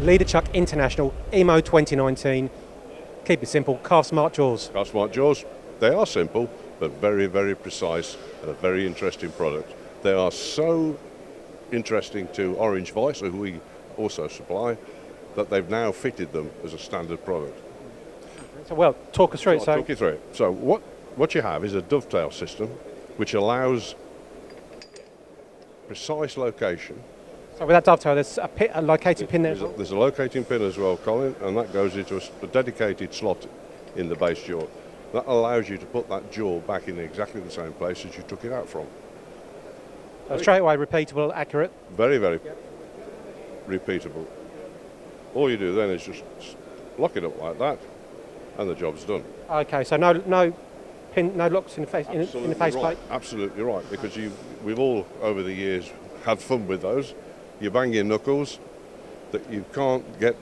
Leader Chuck International, EMO 2019. Keep it simple, Carvesmart jaws. Carvesmart jaws, they are simple, but very, very precise and a very interesting product. They are so interesting to Orange Vises, who we also supply, that they've now fitted them as a standard product. So, well, talk us through it. I'll talk you through it. So what you have is a dovetail system, which allows precise location. So with that dovetail, there's a locating pin there? There's a locating pin as well, Colin, and that goes into a dedicated slot in the base jaw. That allows you to put that jaw back in exactly the same place as you took it out from. So straight away, repeatable, accurate? Very, very repeatable. All you do then is just lock it up like that, and the job's done. Okay, so no locks in the face, in the faceplate? Absolutely right, because we've all, over the years, had fun with those. You bang your knuckles, that you can't get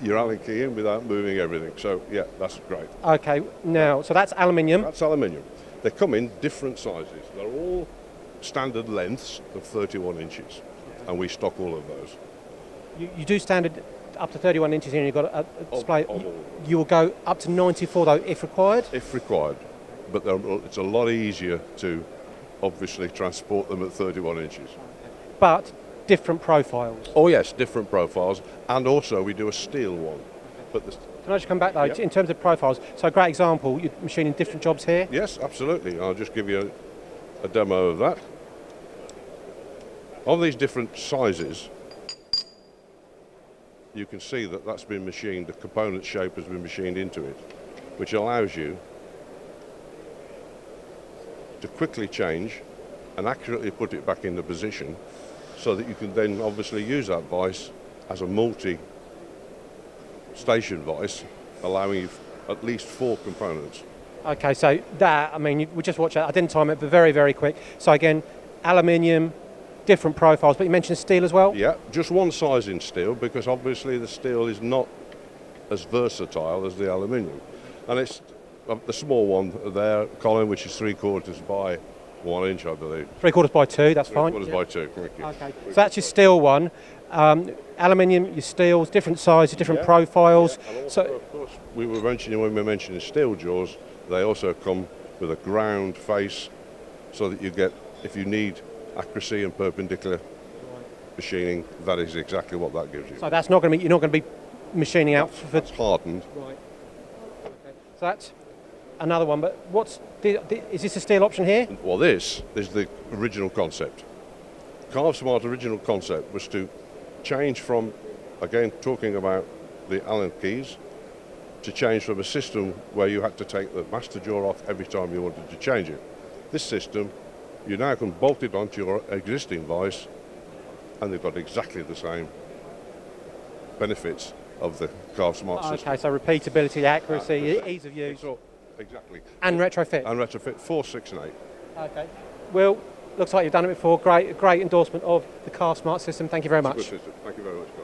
your Allen key in without moving everything. So yeah, that's great. Okay, now, so that's aluminium. That's aluminium. They come in different sizes. They're all standard lengths of 31 inches, and we stock all of those. You do standard up to 31 inches here, and you've got a display. You will go up to 94 though, if required? If required, but it's a lot easier to obviously transport them at 31 inches. But different profiles? Oh yes, different profiles, and also we do a steel one. But can I just come back though, in terms of profiles, so a great example, you're machining different jobs here? Yes, absolutely. I'll just give you a demo of that. Of these different sizes, you can see that that's been machined, the component shape has been machined into it, which allows you to quickly change and accurately put it back in the position, so that you can then obviously use that vise as a multi-station vise, allowing you at least 4 components. Okay, so that, I mean, we just watched that, I didn't time it, but very, very quick. So again, aluminium, different profiles, but you mentioned steel as well? Yeah, just one size in steel, because obviously the steel is not as versatile as the aluminium. And it's the small one there, Colin, which is 3/4 by 1 inch, I believe. 3/4 by 2, that's fine. 3/4 by 2, thank you. Okay, so that's your steel one. Aluminium, your steels, different sizes, different profiles. Yeah. And also, so, of course, when we were mentioning steel jaws, they also come with a ground face, so that you get, if you need accuracy and perpendicular machining, that is exactly what that gives you. So that's not going to be, you're not going to be machining out for... That's hardened. Right. Okay. So that's another one, but is this a steel option here? Well, this is the original concept. Carvesmart's original concept was to change from, again, talking about the Allen keys, to change from a system where you had to take the master jaw off every time you wanted to change it. This system, you now can bolt it onto your existing vise, and they've got exactly the same benefits of the Carvesmart system. Okay, so repeatability, accuracy, ease of use. Exactly. And retrofit. And retrofit 4, 6 and 8. Okay. Well, looks like you've done it before. Great endorsement of the Carvesmart system. Thank you very much. It's a good system. Thank you very much, Carl.